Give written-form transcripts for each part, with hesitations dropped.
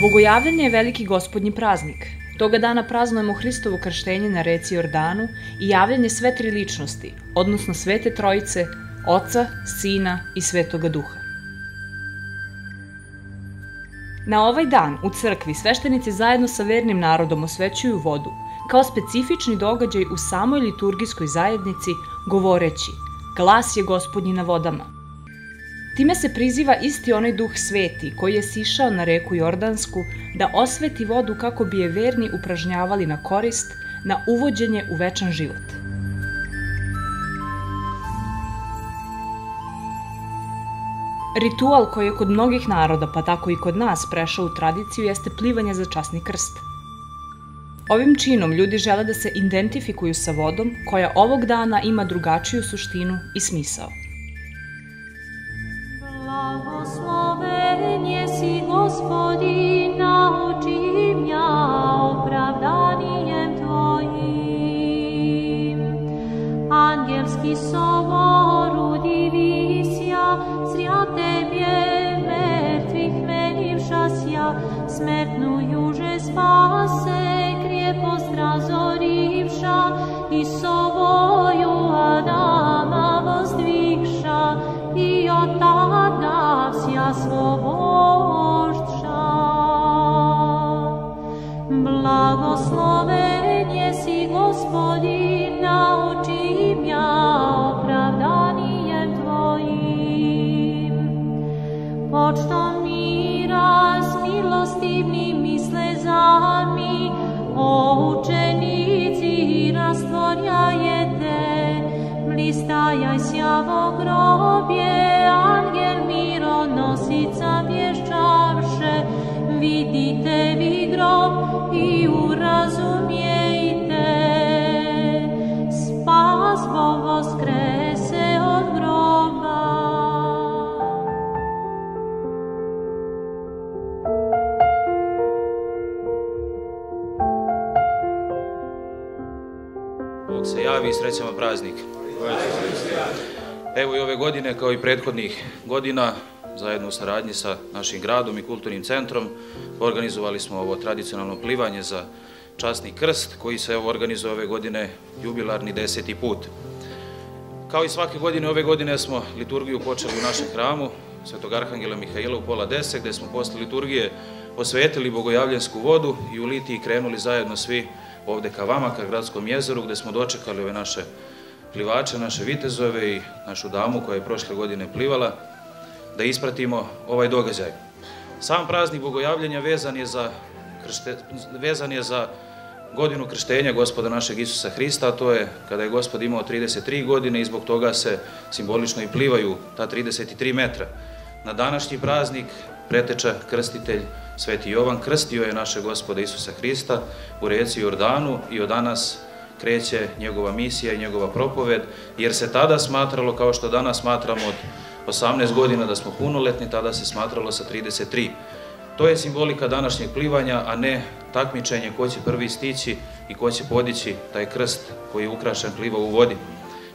Bogojavljenje je veliki gospodnji praznik. Toga dana praznujemo Hristovo krštenje na reci Jordanu i javljanje sve tri ličnosti, odnosno Svete Trojice, Oca, Sina i Svetoga Duha. Na ovaj dan u crkvi sveštenici zajedno sa vernim narodom osvećuju vodu kao specifični događaj u samoj liturgijskoj zajednici, govoreći glas je Gospodnji na vodama. Time se priziva isti onaj Duh Sveti koji je sišao na reku Jordansku da osveti vodu kako bi je verni upražnjavali na korist, na uvođenje u večan život. Ritual koji je kod mnogih naroda, pa tako i kod nas, prešao u tradiciju jeste plivanje za časni krst. Ovim činom ljudi žele da se identifikuju sa vodom koja ovog dana ima drugačiju suštinu i smisao. Blagosloven jesi Gospodin, nauči mja opravdanijem Tvojim. Angelski sobor udivisja, zrja Tebje mrtvih menivšasja, smrtnu juže spase, krijepost razorivša, i sovoju Adama vozdvihša, i od tada sja svobošća. Blagosloven jesi Gospodin, nauči mja opravdanijem Tvojim. Počtom mira s milostivnim i slezami, o učenici rastvorjajete, blistajaj sjavo grobje, angel mironosica vješćavše, vidite vi grob i urazumijte, spas Bog voskrese od groba. Bog se javi i srećama praznik. Evo i ove godine, kao i prethodnih godina, zajedno u saradnji sa našim gradom i kulturnim centrom, organizovali smo ovo tradicionalno plivanje za časni krst, koji se organizuje ove godine jubilarni 10. put. Kao i svake godine, ove godine smo liturgiju počeli u našem hramu Svetog Arhangela Mihaila u pola 10, gde smo posle liturgije osvetili bogojavljensku vodu i u litiji krenuli zajedno svi ovde ka vama, ka Gradskom jezeru, gde smo dočekali ove naše plivače, naše vitezove i našu damu koja je prošle godine plivala, da ispratimo ovaj događaj. Sam praznik bogojavljenja vezan je za godinu krštenja Gospoda našeg Isusa Hrista, a to je kada je Gospod imao 33 godine i zbog toga se simbolično i plivaju ta 33 metra. Na današnji praznik preteča krstitelj Sveti Jovan krstio je našeg Gospoda Isusa Hrista u reci Jordanu i od danas kreće njegova misija i njegova propoved, jer se tada smatralo, kao što danas smatramo od 18 godina da smo punoletni, tada se smatralo sa 33. To je simbolika današnjeg plivanja, a ne takmičenje ko će prvi stići i ko će podići taj krst koji je ukrašen pliva u vodi.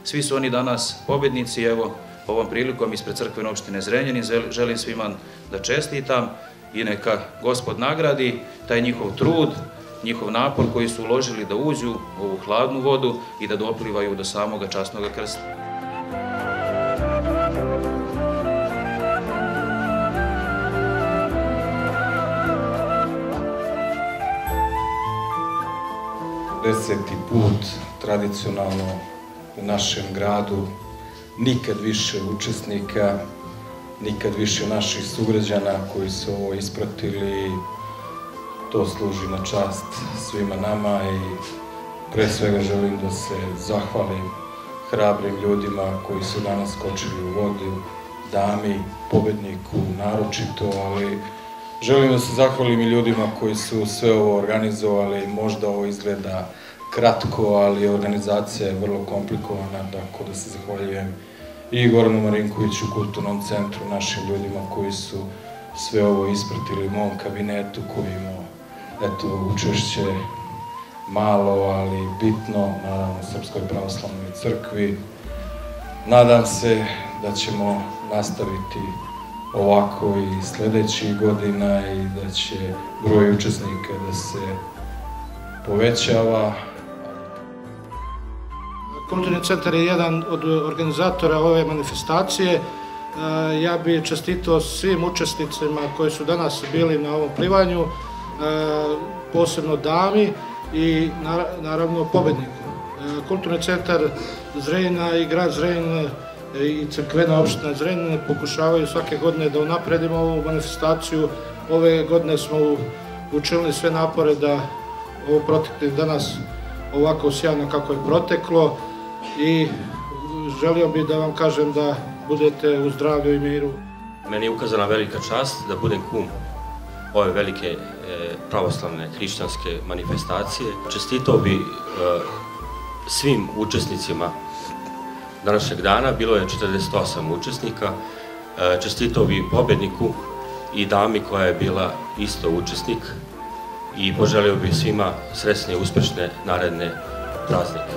Svi su oni danas pobednici, evo ovom prilikom ispred crkvene opštine Zrenjanin želim svima da čestitam i neka Gospod nagradi taj njihov trud, njihov napor koji su uložili da uđu u ovu hladnu vodu i da doplivaju do samoga časnog krsta. Deseti put tradicionalno u našem gradu, nikad više učesnika, nikad više naših sugrađana koji su ovo ispratili. To služi na čast svima nama i pre svega želim da se zahvalim hrabrim ljudima koji su danas skočili u vodu, dami, pobedniku naročito, ali želim da se zahvalim i ljudima koji su sve ovo organizovali. Možda ovo izgleda kratko, ali organizacija je vrlo komplikovana, tako da se zahvaljujem i Goranu Marinkoviću u Kulturnom centru, našim ljudima koji su sve ovo ispratili, u mom kabinetu koji imao učešće malo, ali bitno, naravno, Srpskoj pravoslavnoj crkvi. Nadam se da ćemo nastaviti ovako i sljedećih godina i da će broj učesnika da se povećava. Kulturni centar je jedan od organizatora ove manifestacije. Ja bih čestitao svim učesnicima koji su danas bili na ovom plivanju, posebno dami i naravno pobedniku. Kulturni centar Zrenjanin i grad Zrenjanin i crkvena opština Zrenjanin pokušavaju svake godine da unapredimo ovu manifestaciju. Ove godine smo učinili sve napore da ovo protekne danas ovako sjajno kako je proteklo i želio bih da vam kažem da budete u zdravlju i miru. Meni je ukazana velika čast da budem kum ove velike pravoslavne hrišćanske manifestacije. Čestitao bi svim učesnicima današnjeg dana, bilo je 48 učesnika. Čestitao bi pobedniku i dami koja je bila isto učesnik i poželio bi svima sretne i uspešne naredne praznike.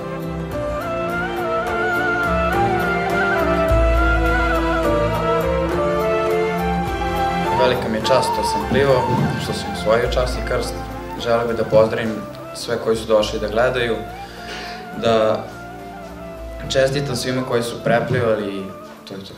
Velika mi je čast što sam plivao, što sam osvojio časni krst. Želeo bih da pozdravim sve koji su došli da gledaju, da čestitam svima koji su preplivali i to je to.